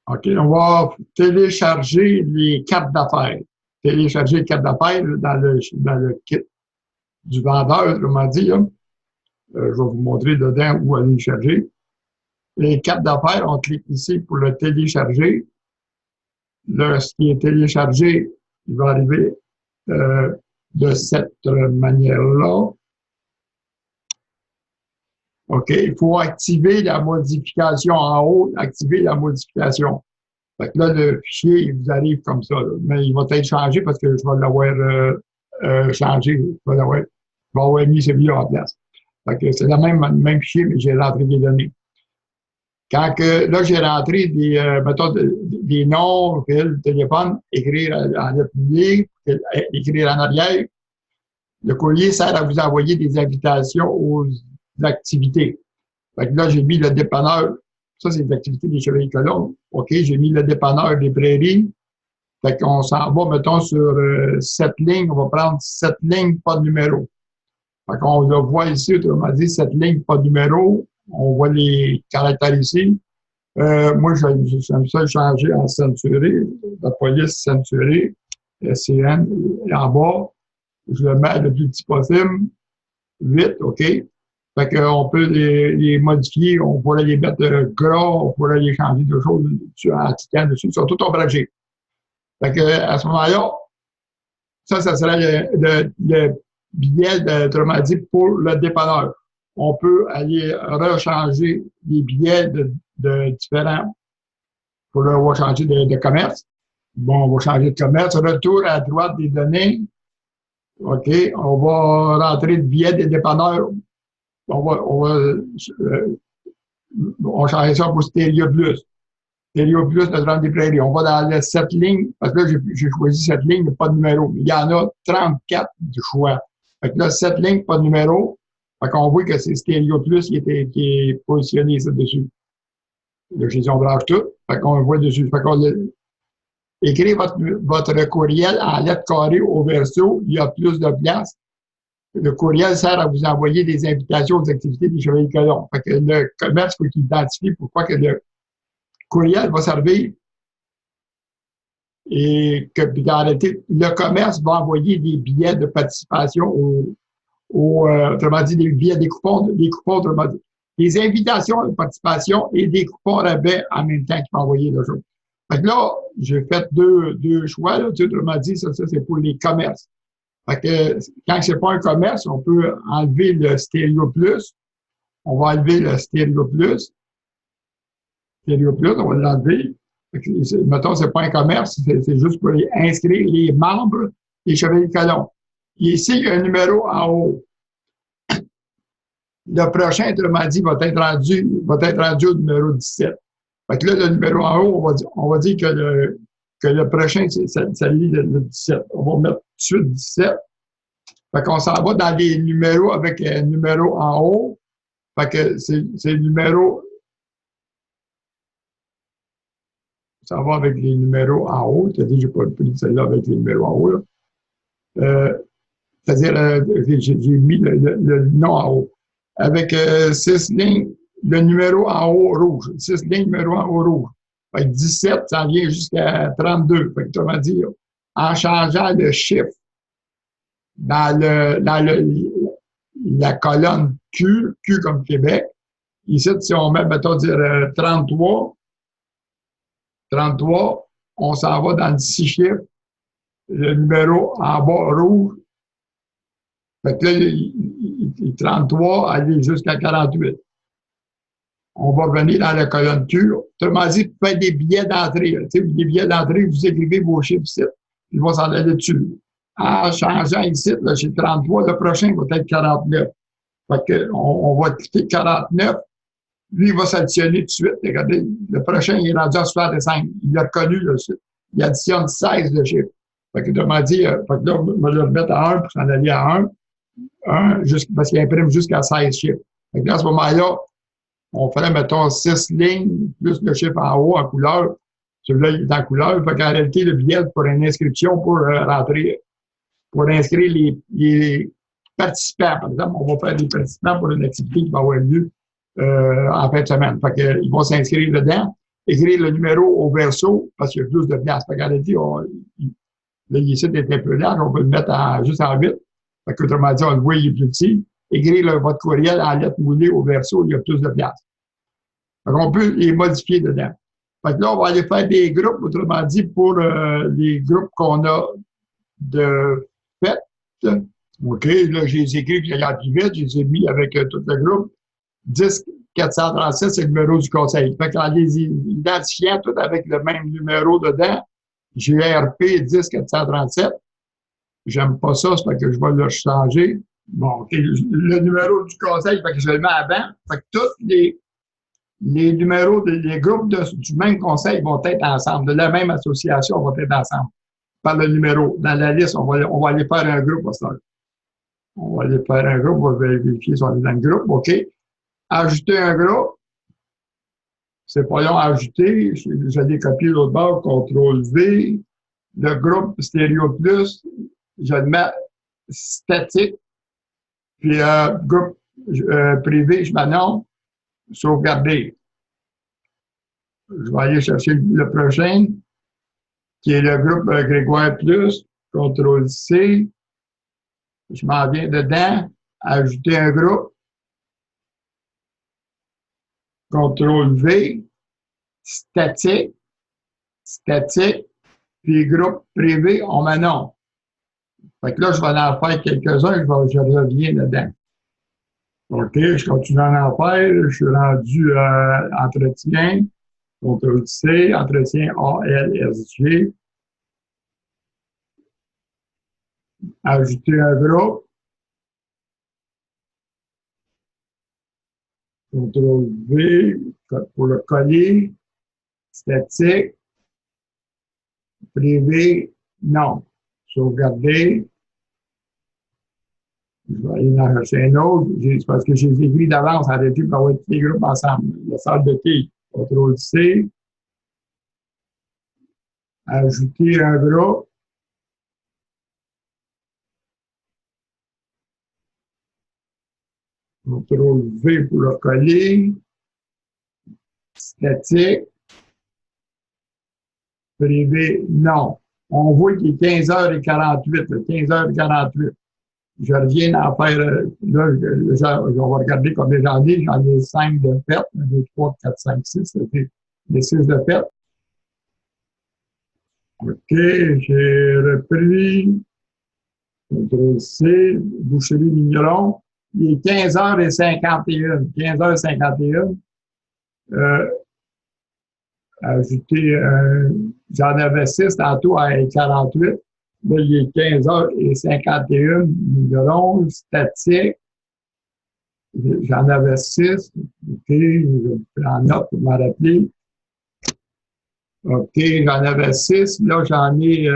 OK, on va télécharger les cartes d'affaires. Télécharger les cartes d'affaires dans le kit du vendeur, autrement dit. Là. Je vais vous montrer dedans où aller le charger. Les cartes d'affaires, on clique ici pour le télécharger. Là, ce qui est téléchargé, il va arriver de cette manière-là. OK, il faut activer la modification en haut, activer la modification. Fait que là, le fichier, il vous arrive comme ça. Là. Mais il va être changé parce que je vais l'avoir changé. Je vais avoir mis celui-là en place. Fait que c'est le même fichier, mais j'ai rentré des données. Quand là, j'ai rentré mettons, des noms, le téléphone, écrire en lettres, écrire en arrière. Le courrier sert à vous envoyer des invitations aux activités. Fait que là, j'ai mis le dépanneur. Ça, c'est les activités des Chevaliers Colons. OK, j'ai mis le dépanneur des Prairies. Fait qu'on s'en va, mettons, sur 7 lignes. On va prendre 7 lignes, pas de numéro. Fait qu'on le voit ici, autrement dit, 7 lignes, pas de numéro. On voit les caractères ici. Moi, j'aime ça changer en ceinturé. La police ceinturée, SCN, en bas. Je le mets le plus petit possible. 8, OK. Fait qu'on peut les modifier, on pourrait les mettre gras, on pourrait les changer de choses en cliquant dessus. Ils sont tous ombragés. Fait que, à ce moment-là, ça serait le billet, autrement dit, pour le dépanneur. On peut aller rechanger les billets de différents, pour on va changer de commerce. Bon, on va changer de commerce. Retour à droite des données. OK. On va rentrer le billet des dépanneurs. On change ça pour Stéréo Plus. Stéréo Plus, notre rang des Prairies. On va dans les 7 lignes, parce que là, j'ai choisi 7 lignes, mais pas de numéro. Il y en a 34 de choix. Fait que là, 7 lignes, pas de numéro. Fait qu'on voit que c'est Stéréo Plus qui est positionné ici dessus. Là, j'ai dit, on branche tout. Fait qu'on le voit dessus. Fait qu'on écrivez votre courriel en lettres carrées au verso. Il y a plus de place. Le courriel sert à vous envoyer des invitations aux activités des Chevaliers Colons. Fait que le commerce, il faut qu'il identifie pourquoi que le courriel va servir et que, en réalité, le commerce va envoyer des billets de participation autrement dit, des billets, des coupons, autrement dit, des invitations de participation et des coupons rabais en même temps qu'il va envoyer le jour. Fait que là, j'ai fait deux choix, là, autrement dit, ça c'est pour les commerces. Fait que quand c'est pas un commerce, on peut enlever le Stéréo Plus. On va enlever le Stéréo Plus. Stéréo Plus, on va l'enlever. Mettons, c'est pas un commerce, c'est juste pour inscrire les membres des Chevaliers Colons. Ici, il y a un numéro en haut. Le prochain, autrement dit, va être rendu au numéro 17. Fait que là, le numéro en haut, on va dire que le prochain, ça lit le 17. On va mettre tout de suite 17. Fait qu'on s'en va dans les numéros avec un numéro en haut. Fait que c'est le numéro. Ça va avec les numéros en haut. C'est-à-dire, j'ai pas pris celle-là avec les numéros en haut. C'est-à-dire, j'ai mis le nom en haut. Avec 6 lignes, le numéro en haut rouge. 6 lignes, numéro en haut rouge. Fait que 17, ça vient jusqu'à 32. Fait que tu vas dire, en changeant le chiffre dans la colonne Q comme Québec, ici, si on met, mettons, dire 33, on s'en va dans le 6 chiffres, le numéro en bas rouge. Fait que là, 33 aller jusqu'à 48. On va venir dans la colonne Q. Autrement dit, vous faites des billets d'entrée. Les billets d'entrée, vous écrivez vos chiffres ici. Ils vont s'en aller dessus. En changeant ici, là, chez 33, le prochain va être 49. Fait que on va cliquer 49. Lui, il va s'additionner tout de suite. Regardez, le prochain, il est rendu à 65. Il l'a reconnu, là, il additionne 16 de chiffres. Fait que, autrement dit, fait que là, on va le remettre à 1 pour s'en aller à 1. Parce qu'il imprime jusqu'à 16 chiffres. Fait que là, à ce moment-là, on ferait, mettons, 6 lignes, plus le chiffre en haut en couleur. Celui-là, il est en couleur. Fait qu'en réalité, le billet pour une inscription pour rentrer, pour inscrire les participants. Par exemple, on va faire des participants pour une activité qui va avoir lieu en fin de semaine. Fait qu'ils vont s'inscrire dedans. écrire le numéro au verso parce qu'il y a plus de place. Regardez, là, ici, il est un peu large, on peut le mettre juste en 8. Fait qu'autrement dit, on le voit, il est plus petit. Écrire votre courriel en lettres moulées au verso, il y a plus de place. Fait qu'on peut les modifier dedans. Fait que là, on va aller faire des groupes, autrement dit, pour les groupes qu'on a de fait. OK, là, j'ai écrit, puis il y a plus vite, je les ai mis avec tout le groupe. 10 436, c'est le numéro du conseil. Fait qu'en les identifiant tout avec le même numéro dedans, j'ai RP 10 437. J'aime pas ça, c'est parce que je vais le changer. Bon, OK, le numéro du conseil, fait que je le mets avant. Fait que tous les numéros des groupes du même conseil vont être ensemble, de la même association vont être ensemble. Par le numéro. Dans la liste, on va aller faire un groupe. On va aller faire un groupe, on va vérifier si on est dans le groupe. OK. Ajouter un groupe. C'est pas long à ajouter. Je l'ai copié l'autre bord, CTRL-V. Le groupe Stéréo Plus, je le mets statique. Puis groupe privé, je m'annonce sauvegarder. Je vais aller chercher le prochain, qui est le groupe Grégoire Plus, CTRL-C. Je m'en viens dedans, ajouter un groupe, CTRL-V, statique, puis groupe privé, on m'annonce. Fait que là, je vais en faire quelques-uns, je reviens dedans. OK, je continue à en faire, je suis rendu entretien, CTRL-C, entretien ALSG, ajouter un groupe, CTRL-V pour le coller, statique, privé, non, sauvegarder. Je vais aller en chercher un autre. C'est parce que j'ai écrit d'avance, arrêté pour avoir tous les groupes ensemble. La salle de thé, CTRL-C, ajouter un groupe, CTRL-V pour le coller, statique, privé, non. On voit qu'il est 15h48, 15h48. Je reviens d'en faire, là, on va regarder combien j'en ai. J'en ai 5 de fait, 1, 2, 3, 4, 5, 6, c'était les 6 de fait. OK, j'ai repris. CTRL-C, boucherie Mignon. Il est 15h51. 15h51. Ajouter j'en avais 6 tantôt à 48. Là, il est 15h51. Mignon, statique. J'en avais 6. OK, je prends note pour m'en rappeler. OK, j'en avais 6. Là, j'en ai,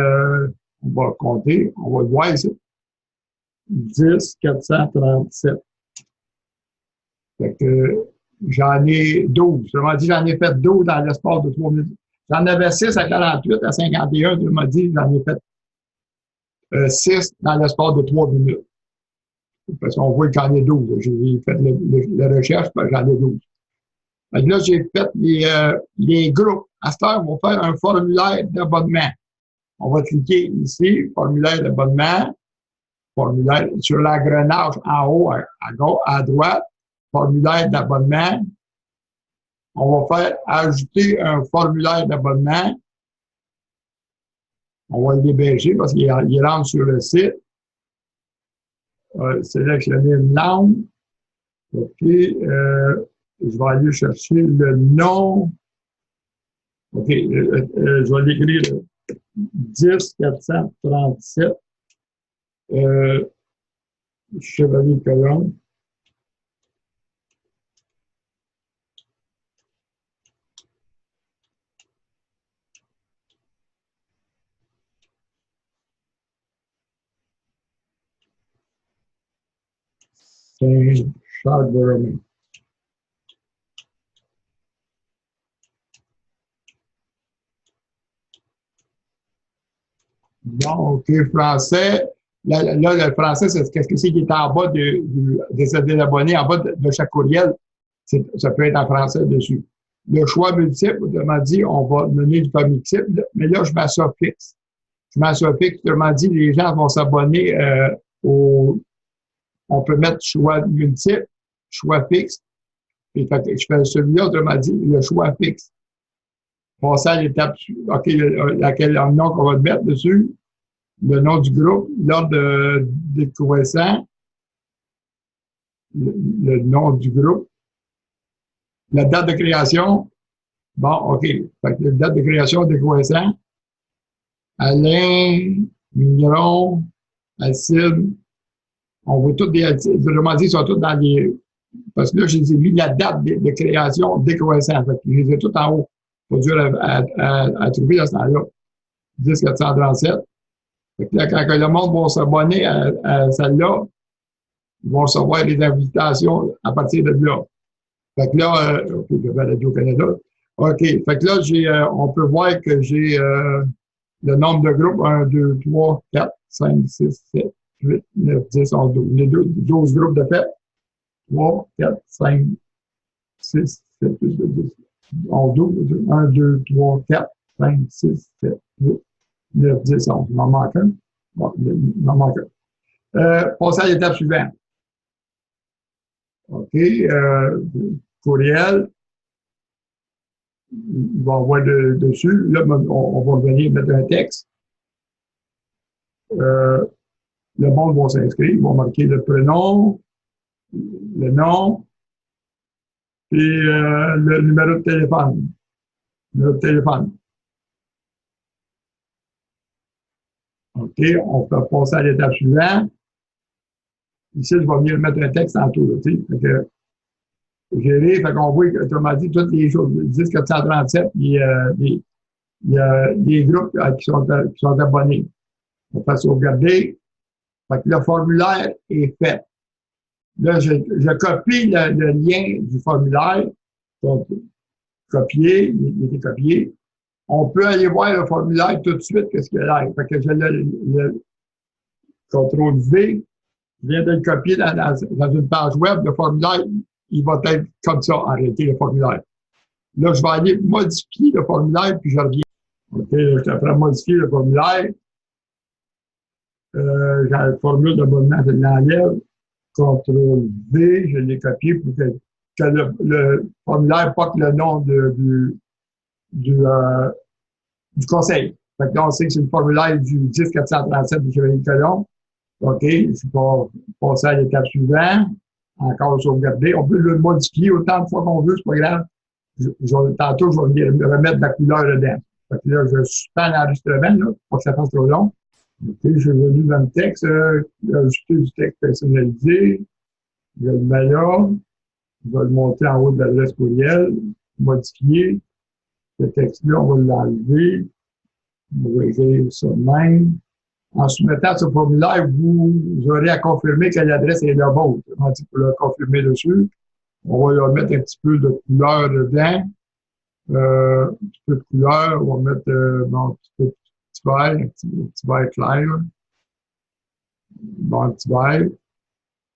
on va compter, on va le voir ici. 10 437. Fait que j'en ai 12. Ça m'a dit j'en ai fait 12 dans l'espace de 3 minutes. J'en avais 6 à 48, à 51. Ça m'a dit j'en ai fait 6 dans l'espace de 3 minutes. Parce qu'on voit qu'il y en a 12. J'ai fait la recherche, j'en ai 12. Fait que là, j'ai fait les groupes. À cette heure, on va faire un formulaire d'abonnement. On va cliquer ici, formulaire d'abonnement, formulaire sur l'engrenage en haut, à gauche, à droite, formulaire d'abonnement. On va faire ajouter un formulaire d'abonnement. On va le débêcher parce qu'il rentre sur le site. Sélectionner une langue. OK. Je vais aller chercher le nom. OK. Je vais l'écrire 10 437. Chevalier Colomb. Saint-Charles-de-Romain. Bon, OK, français. Là, le français, qu'est-ce que c'est qui est en bas des abonnés, en bas de chaque courriel? Ça peut être en français dessus. Le choix multiple, autrement dit, on va donner du communicable, mais là, je mets ça fixe. Je mets ça fixe, autrement dit, les gens vont s'abonner au... On peut mettre choix multiple, choix fixe. Et je fais celui-là, autrement dit, le choix fixe. Passer à l'étape, OK, laquelle nom qu'on va mettre dessus, le nom du groupe, l'ordre décroissant, le nom du groupe, la date de création. Bon, OK. Fait que la date de création décroissant, Alain, Mignon, Alcide, on voit tous des Alcides. Autrement dit, ils sont tous dans les. Parce que là, je les ai mis la date de création décroissant. Fait que je les ai tous en haut. Pas dur à trouver à ce temps-là. 10 437. Fait que là, quand le monde va s'abonner à celle-là, ils vont recevoir des invitations à partir de là. Fait que là, OK, je vais Radio-Canada. OK. Fait que là, on peut voir que j'ai le nombre de groupes 1, 2, 3, 4, 5, 6, 7, 8, 9, 10, 11, 12. Les 12 groupes de fait. 3, 4, 5, 6, 7, 8, 10, 11, 12, 1, 2, 3, 4, 5, 6, 7, 8, 9, 10, 11. Il m'en manque un. Bon, il m'en manque un. Passez à l'étape suivante. OK. Courriel. Il va envoyer dessus. Là, on va venir mettre un texte. Le monde va s'inscrire. Ils vont marquer le prénom, le nom, et le numéro de téléphone. Numéro de téléphone. OK, on peut passer à l'étape suivante. Ici, je vais venir mettre un texte en tout. Fait que, gérer, fait qu'on voit, autrement dit, toutes les choses. 10 437, il y a des groupes qui sont abonnés. On fait sauvegarder. Fait que le formulaire est fait. Là, je copie le lien du formulaire. Donc, copier, il était copié. On peut aller voir le formulaire tout de suite, qu'est-ce qu'il y a là. Fait que j'ai le CTRL-V, je viens de le copier dans une page web. Le formulaire, il va être comme ça, en réalité, le formulaire. Là, je vais aller modifier le formulaire, puis je reviens. OK, je suis après modifier le formulaire. J'ai le formulaire d'abonnement, je l'enlève. CTRL-V, je l'ai copié pour que le formulaire porte le nom du conseil. Fait que là, on sait que c'est le formulaire du 10 437 du Chevalier Colomb. OK, je vais passer à l'étape suivante. Encore sauvegarder. On peut le modifier autant de fois qu'on veut, c'est pas grave. Tantôt, je vais venir remettre de la couleur dedans. Fait que là, je suspends l'enregistrement, là, pour que ça fasse trop long. OK, je suis venu dans le texte, ajouter du texte personnalisé. Je le mets là. Je vais le monter en haut de l'adresse courriel, modifier. Ce texte-là, on va l'enlever. On va écrire ça de même. En soumettant ce formulaire, vous aurez à confirmer que l'adresse est la vôtre. Pour le confirmer dessus, on va leur mettre un petit peu de couleur dedans. Un petit peu de couleur. On va mettre un petit vert, un petit vert clair. Bon, un petit vert.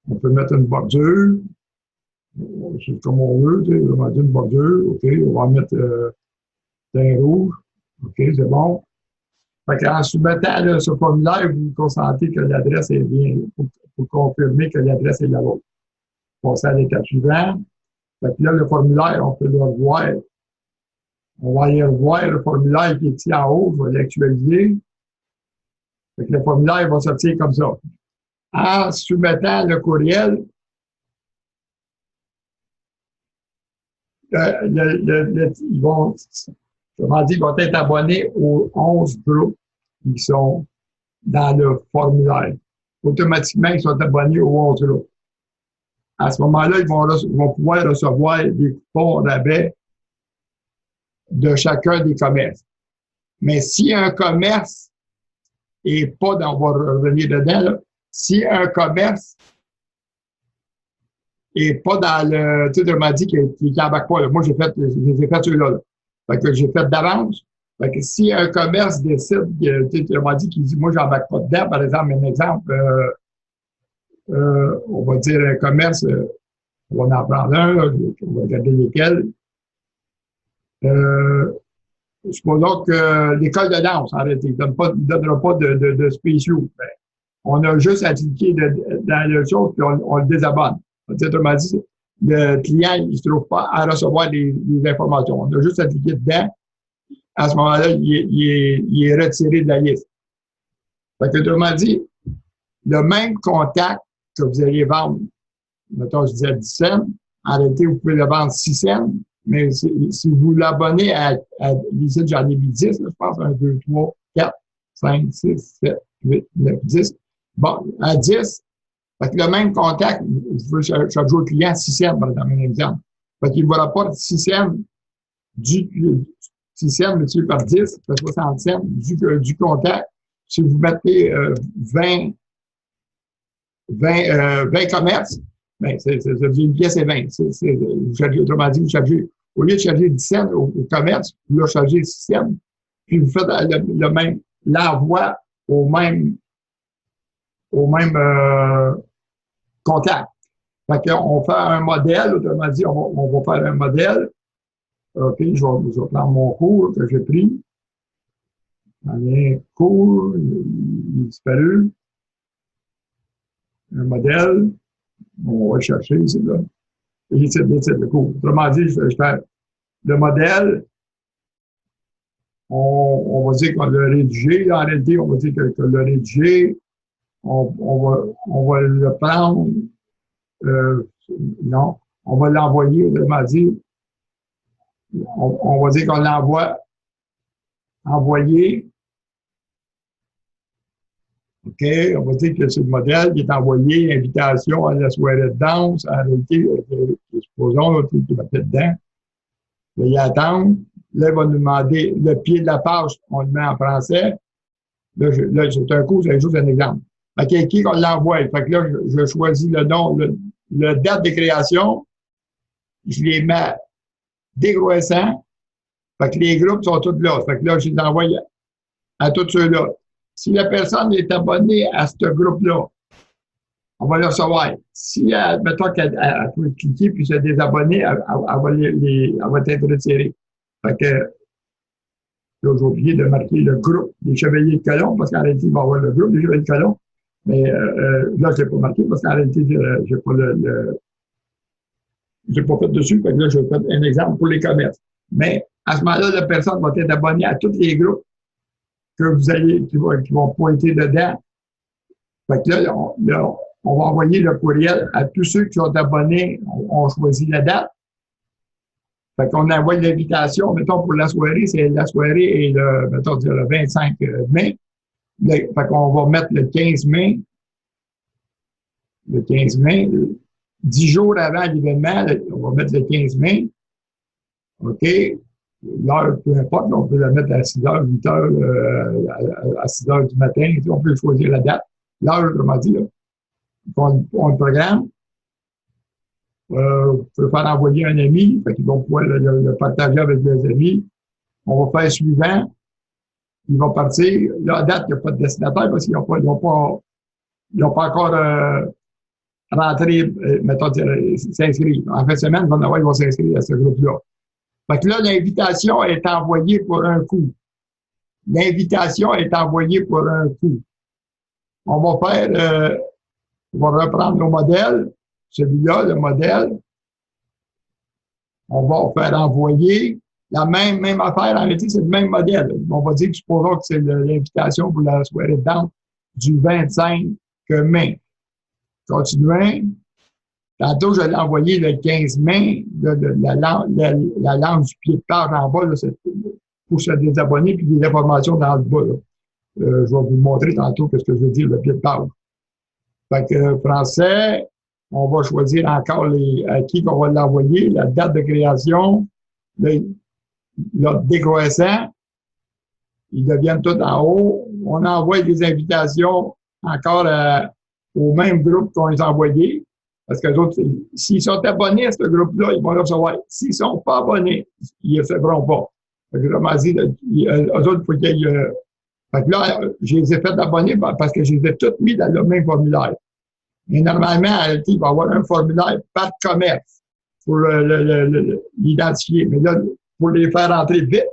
On peut mettre une bordure. C'est comme on veut. On va mettre une bordure. OK. On va mettre teint rouge. OK, c'est bon. Fait qu'en soumettant ce formulaire, vous consentez que l'adresse est bien, pour confirmer que l'adresse est la vôtre. Passez à l'étape suivante. Fait que là, le formulaire, on peut le revoir. On va aller revoir le formulaire qui est ici en haut, je vais l'actualiser. Fait que le formulaire va sortir comme ça. En soumettant le courriel, ils vont, comment dire, ils vont être abonnés aux 11 groupes qui sont dans le formulaire. Automatiquement, ils sont abonnés aux 11 groupes. À ce moment-là, ils vont pouvoir recevoir des coupons rabais de chacun des commerces. Mais si un commerce n'est pas dans, on va revenir dedans, là, si un commerce n'est pas dans le, tu sais, on m'a dit qu'il n'embarque pas, là. Moi, j'ai fait ceux-là, là. Fait que j'ai fait d'avance. Fait que si un commerce décide, tu sais, on m'a dit qu'il dit, moi, j'embarque pas dedans, par exemple, un exemple, on va dire un commerce, on va en prendre un, là, on va regarder lesquels. Euh, supposons que l'école de danse, arrêtez, ne donnera pas de spéciaux. Ben, on a juste à cliquer dans le chose, puis on le désabonne. Autrement dit, le client, il ne se trouve pas à recevoir les informations. On a juste à cliquer dedans. À ce moment-là, il est retiré de la liste. Fait que, autrement dit, le même contact que vous allez vendre, mettons, je disais 10 cents, en réalité, vous pouvez le vendre 6 cents, mais si vous l'abonnez les sites, j'en ai mis 10, là, je pense, 1, 2, 3, 4, 5, 6, 7, 8, 9, 10. Bon, à 10, fait que le même contact, chaque jour client, 6 cents, dans mon exemple. Fait qu'il vous rapporte 6 cents 6 cents multiplié par 10, ça fait 60 cents du contact. Si vous mettez 20 commerces, ben, ça devient une pièce et 20. Vous chargez, autrement dit, vous chargez, au lieu de charger 10 cents au commerce, vous leur chargez 6 cents, puis vous faites le même, l'envoi au même contact. Fait qu'on fait un modèle, autrement dit, on va faire un modèle. OK, je vais prendre mon cours que j'ai pris. Un cours, il est disparu. Un modèle. On va le chercher ici, là. Et c'est le cours. Autrement dit, je fais le modèle. On va dire qu'on l'a rédigé. En réalité, on va dire qu'on l'a rédigé. On va le prendre. Non, on va l'envoyer, autrement dit. On va dire qu'on l'envoie envoyé. OK, on va dire que c'est le modèle qui est envoyé, invitation à la soirée de danse. En réalité, supposons qu'il va être dedans. Là, il attend. Là, il va nous demander le pied de la page, on le met en français. Là, c'est un coup, c'est juste un exemple. OK, qui on l'envoie? Fait que là, je choisis le nom, le date de création. Je les mets décroissants. Fait que les groupes sont tous là. Fait que là, je les envoie à tous ceux-là. Si la personne est abonnée à ce groupe-là, on va le recevoir. Si, mettons qu'elle peut cliquer puis se désabonner, elle va être retirée. Fait que, là, j'ai oublié de marquer le groupe des Chevaliers de Colomb, parce qu'en réalité, il va y avoir le groupe des Chevaliers de Colomb. Mais là, je ne l'ai pas marqué, parce qu'en réalité, je n'ai pas j'ai pas fait dessus. Fait que là, je vais faire un exemple pour les commerces. Mais à ce moment-là, la personne va être abonnée à tous les groupes que vous allez, qui vont pointer dedans. Fait que là, on va envoyer le courriel à tous ceux qui sont abonnés. On choisit la date. Fait qu'on envoie l'invitation, mettons, pour la soirée, c'est la soirée et mettons, le 25 mai. Fait qu'on va mettre le 15 mai. Le 15 mai. 10 jours avant l'événement, on va mettre le 15 mai. OK. L'heure, peu importe, on peut la mettre à 6 h, 8 h, à 6 h du matin. On peut choisir la date. L'heure, comment dire, on le programme. Vous pouvez faire envoyer un ami, fait qu'ils vont pouvoir le partager avec des amis. On va faire suivant. Ils vont partir. Là, à date, il n'y a pas de destinataire parce qu'ils n'ont pas encore rentré, mettons, s'inscrire. En fin de semaine, ils vont s'inscrire à ce groupe-là. Fait que là, l'invitation est envoyée pour un coup. L'invitation est envoyée pour un coup. On va reprendre nos modèles. Celui-là, le modèle. On va faire envoyer la même affaire. En réalité, c'est le même modèle. On va dire que supposons que c'est l'invitation pour la soirée de danse du 25 mai. Continuons. Tantôt, je l'ai envoyé le 15 mai, la langue du pied de page en bas, là, pour se désabonner, puis des informations dans le bas. Je vais vous montrer tantôt ce que je veux dire, le pied de page. Fait que français, on va choisir encore à qui on va l'envoyer, la date de création, le décroissant, ils deviennent tous en haut. On envoie des invitations encore au même groupe qu'on les a envoyés. Parce que les autres, s'ils sont abonnés à ce groupe-là, ils vont le recevoir. S'ils ne sont pas abonnés, ils ne le recevront pas. Fait que, vraiment dit, eux autres, il faut qu'il y ait. Fait que là, je les ai fait abonner parce que je les ai tous mis dans le même formulaire. Mais normalement, en réalité, il va y avoir un formulaire par commerce pour l'identifier. Mais là, pour les faire rentrer vite.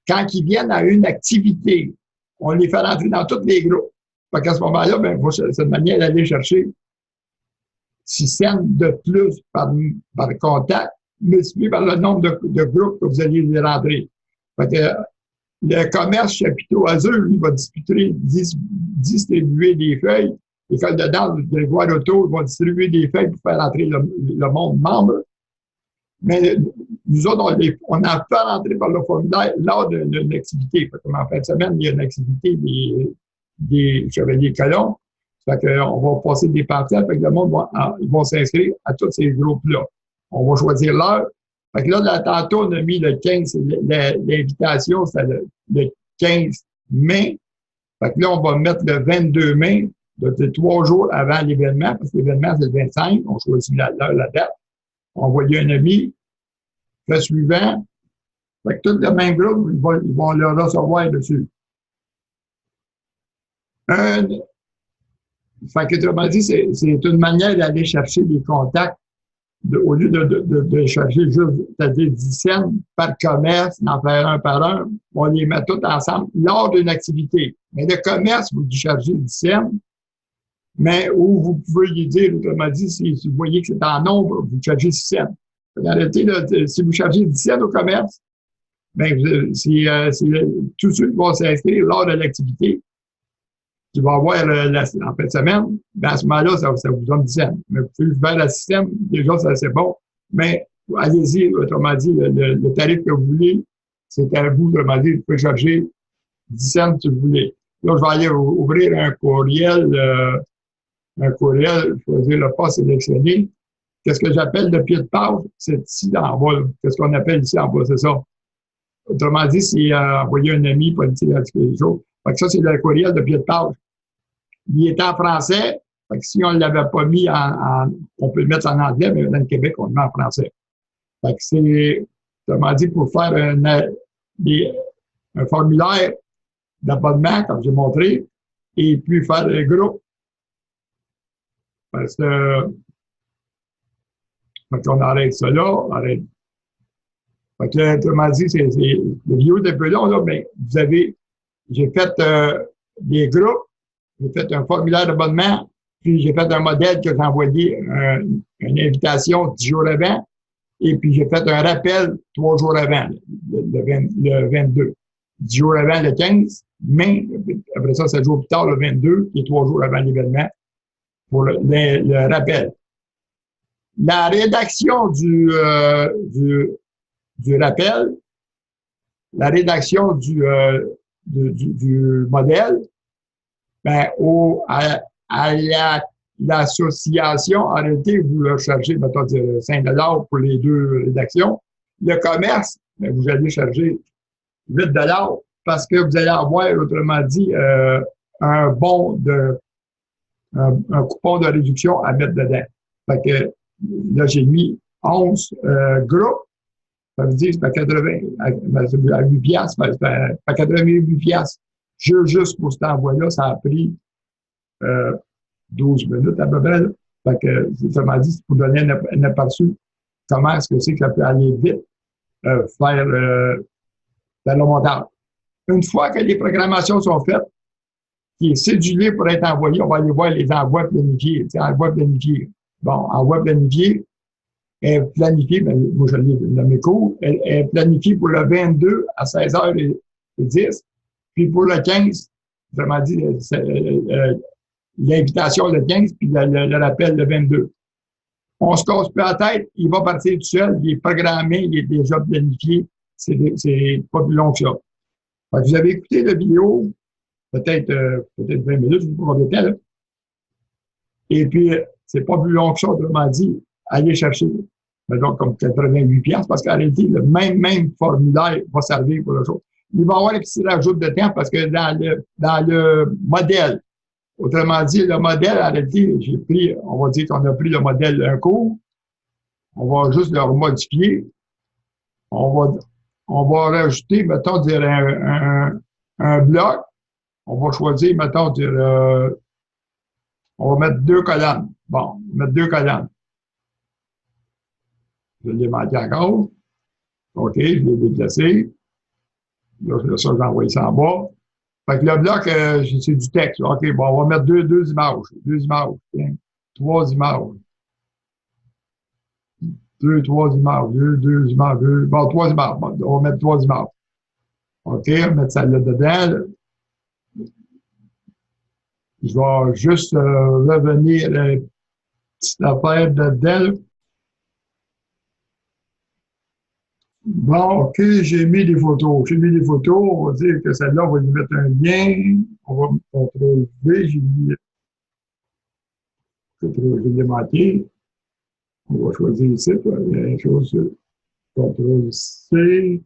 Quand ils viennent à une activité, on les fait rentrer dans tous les groupes. Fait qu'à ce moment-là, ben, c'est une manière d'aller chercher 6 cents de plus par contact, multiplié par le nombre de groupes que vous allez les rentrer. Fait que le commerce chapiteau azur, lui, va distribuer des feuilles. L'école de danse, Grégoire Auto, vont distribuer des feuilles pour faire entrer le monde membre. Mais nous autres, on a fait rentrer par le formulaire lors d'une activité. Comme en fin de semaine, il y a une activité des Chevaliers Colons. Fait qu'on va passer des parties, fait que le monde va s'inscrire à tous ces groupes-là. On va choisir l'heure. Fait que là, tantôt, on a mis le 15, l'invitation, c'est le 15 mai. Fait que là, on va mettre le 22 mai, donc 3 jours avant l'événement, parce que l'événement, c'est le 25. On choisit l'heure, la date. On va envoyer un ami. Le suivant. Fait que tout le même groupe, ils vont le recevoir dessus. Fait que, autrement dit, c'est une manière d'aller chercher des contacts au lieu de chercher juste, c'est-à-dire 10 cents par commerce, d'en faire un par un, on les met tous ensemble lors d'une activité. Mais le commerce, vous chargez 10 cents, mais où vous pouvez lui dire, autrement dit, si vous voyez que c'est en nombre, vous chargez 6 cents. En réalité, là, si vous chargez 10 cents au commerce, bien, tous ceux qui vont s'inscrire lors de l'activité, qui va avoir en fin de semaine, ben à ce moment-là, ça vous donne 10 cents. Mais vous pouvez faire la système, déjà, c'est bon. Mais allez-y, autrement dit, le tarif que vous voulez, c'est à vous, autrement dit, vous pouvez charger 10 cents si vous voulez. Là, je vais aller ouvrir un courriel, choisir le pas sélectionné. Qu'est-ce que j'appelle le pied de page? C'est ici en bas. Qu'est-ce qu'on appelle ici en bas? C'est ça. Autrement dit, c'est envoyer un ami politique à tous les jours. Fait que ça, c'est le courriel de pied de page. Il est en français. Fait que si on ne l'avait pas mis on peut le mettre en anglais, mais dans le Québec, on le met en français. Fait que c'est, autrement dit, pour faire un formulaire d'abonnement, comme j'ai montré, et puis faire un groupe. Parce que, fait qu'on arrête ça là, on arrête. Fait que, autrement dit, le vidéo est un peu long, là, mais j'ai fait des groupes, j'ai fait un formulaire d'abonnement, puis j'ai fait un modèle que j'ai envoyé, une invitation 10 jours avant, et puis j'ai fait un rappel 3 jours avant, le 22. 10 jours avant, le 15, mais après ça, 7 jours plus tard, le 22, qui est 3 jours avant l'événement, pour le rappel. La rédaction du rappel, la rédaction du modèle, ben, à l'association, en réalité, vous le chargez, mettons, 5 $ pour les 2 rédactions. Le commerce, ben, vous allez charger 8 $ parce que vous allez avoir, autrement dit, un coupon de réduction à mettre dedans. Fait que là, j'ai mis 11 groupes. Ça veut dire que c'est à 8 piastres, c'est à 88 piastres. Juste pour cet envoi-là, ça a pris 12 minutes à peu près. Là. Fait que, ça m'a dit, pour donner un aperçu, comment est-ce que c'est que ça peut aller vite, faire le montage. Une fois que les programmations sont faites, qui est cédulé pour être envoyé, on va aller voir les envois planifiés. Envois planifiés. Bon, envoi planifié est planifié, ben, moi je l'ai dans mes cours, elle est planifiée pour le 22 à 16h10, puis pour le 15, vraiment dit, l'invitation le 15, puis le rappel le 22. On se casse pas la tête, il va partir tout seul, il est programmé, il est déjà planifié, c'est pas plus long que ça. Fait que vous avez écouté la vidéo, peut-être 20 minutes, je ne sais pas combien de temps, là. Et puis, c'est pas plus long que ça, autrement dit, allez chercher, donc comme 88 piastres, parce qu'en réalité, le même formulaire va servir pour le jour. Il va y avoir un petit rajout de temps parce que dans le modèle, autrement dit, le modèle, en réalité, on va dire qu'on a pris le modèle d'un cours, on va juste le remodifier, on va rajouter, mettons, dire un bloc, on va choisir, mettons, on va mettre 2 colonnes. Bon, on va mettre 2 colonnes. Je l'ai manqué encore. OK, je l'ai déplacé. Là, ça, j'ai envoyé ça en bas. Fait que le bloc, c'est du texte. OK, bon, on va mettre deux images. Deux images. Tiens. Trois images. Trois images. Deux images. Bon, trois images. Bon, on va mettre trois images. OK, on va mettre ça là dedans. Je vais juste revenir à la petite affaire dedans. Bon, OK, j'ai mis des photos. J'ai mis des photos. On va dire que celle-là, on va lui mettre un lien. On va CTRL V. J'ai mis CTRL V démantelé. On va choisir ici, la chose, CTRL C.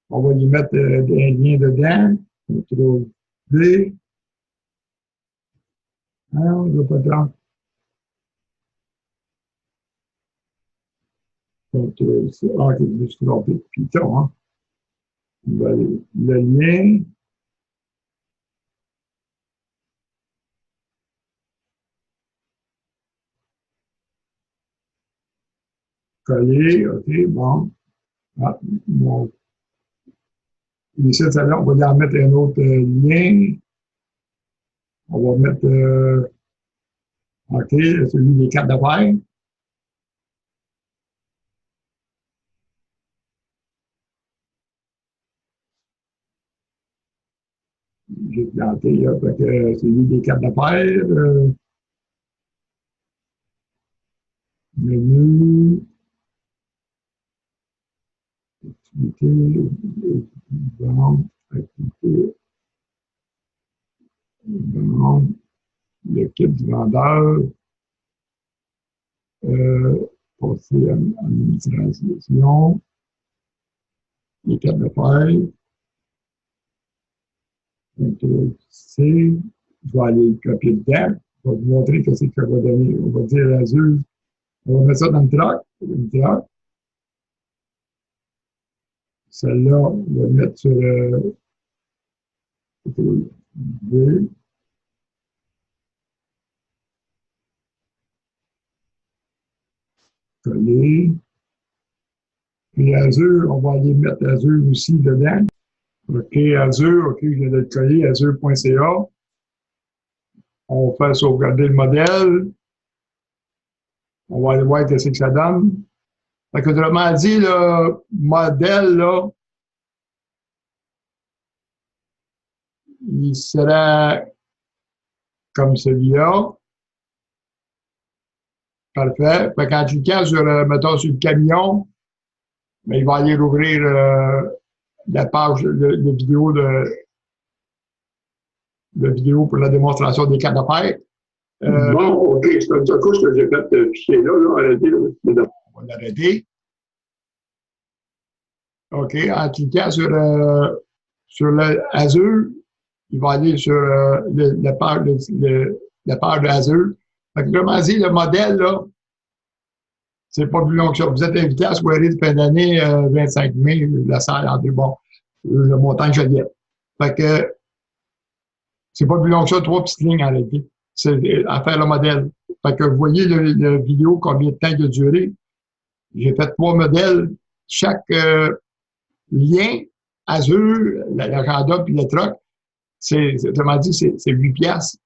On va lui mettre un lien dedans. CTRL V. Non, je ne veux pas tant. CTRL C. Ah, je me suis trompé de Python, hein. Le lien. Coller, OK, bon. Ah, bon. Ici, celle-là, on va y en mettre un autre lien. On va mettre, OK, celui des cartes d'affaires. J'ai planté, là, fait que celui des cartes d'affaires. Menu. Activité. Bon, activité. Bon, le kit du vendeur. Passer à administration. Les cartes d'affaires. C. Je vais aller copier dedans. Je vais vous montrer que c'est que ça va donner. On va dire Azure. On va mettre ça dans le truck. Celle-là, on va le mettre sur V. Coller. Puis Azure, on va aller mettre Azure aussi dedans. OK, Azure, OK, je viens de le coller, azure.ca. On va faire sauvegarder le modèle. On va aller voir ce que ça donne. Fait que, autrement dit, le modèle, là, il sera comme celui-là. Parfait. Fait qu'en cliquant sur, mettons, sur le camion, mais il va aller rouvrir la page de vidéo pour la démonstration des cartes d'affaires. Bon, OK, c'est un coup que j'ai fait ce fichier-là, arrêtez. On va l'arrêter. OK, en cliquant sur le Azure, il va aller sur la page de Azure. Fait que, comment dire, le modèle, là, c'est pas plus long que ça. Vous êtes invité à la soirée de fin d'année 25 mai, la salle en deux, bon, le montant que je viens. Fait que c'est pas plus long que ça, trois petites lignes en réalité. C'est à faire le modèle. Fait que vous voyez le vidéo, combien de temps il a duré. J'ai fait trois modèles. Chaque lien, Azure, l'agenda puis le truck, autrement dit, c'est 8 piastres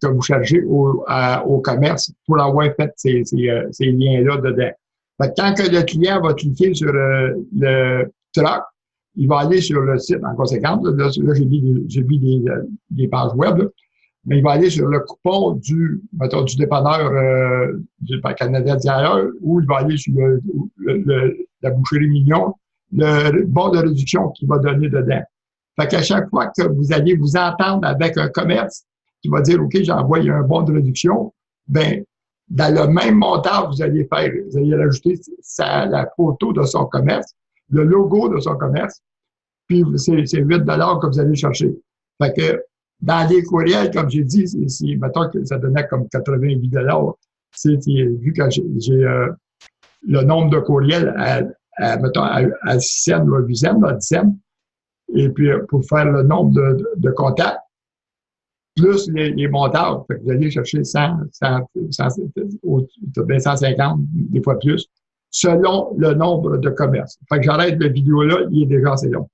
que vous chargez au commerce pour avoir fait ces liens-là dedans. Fait que quand que le client va cliquer sur le truck, il va aller sur le site en conséquence. Là j'ai mis des pages web, là, mais il va aller sur le coupon mettons, du dépanneur du Parc Canadien d'hier, ou il va aller sur la boucherie Mignon, le bon de réduction qu'il va donner dedans. Fait qu'à chaque fois que vous allez vous entendre avec un commerce qui va dire, OK, j'envoie un bon de réduction, ben, dans le même montant, vous allez rajouter la photo de son commerce, le logo de son commerce, puis c'est 8 $ que vous allez chercher. Fait que dans les courriels, comme j'ai dit, mettons que ça donnait comme 88 $, vu que j'ai le nombre de courriels mettons, à 6 cents ou à 8 cents, à 10 cents, et puis pour faire le nombre de contacts, plus les montages. Fait que vous allez chercher 100, 150, des fois plus. selon le nombre de commerces. Fait que j'arrête la vidéo là, il est déjà assez long.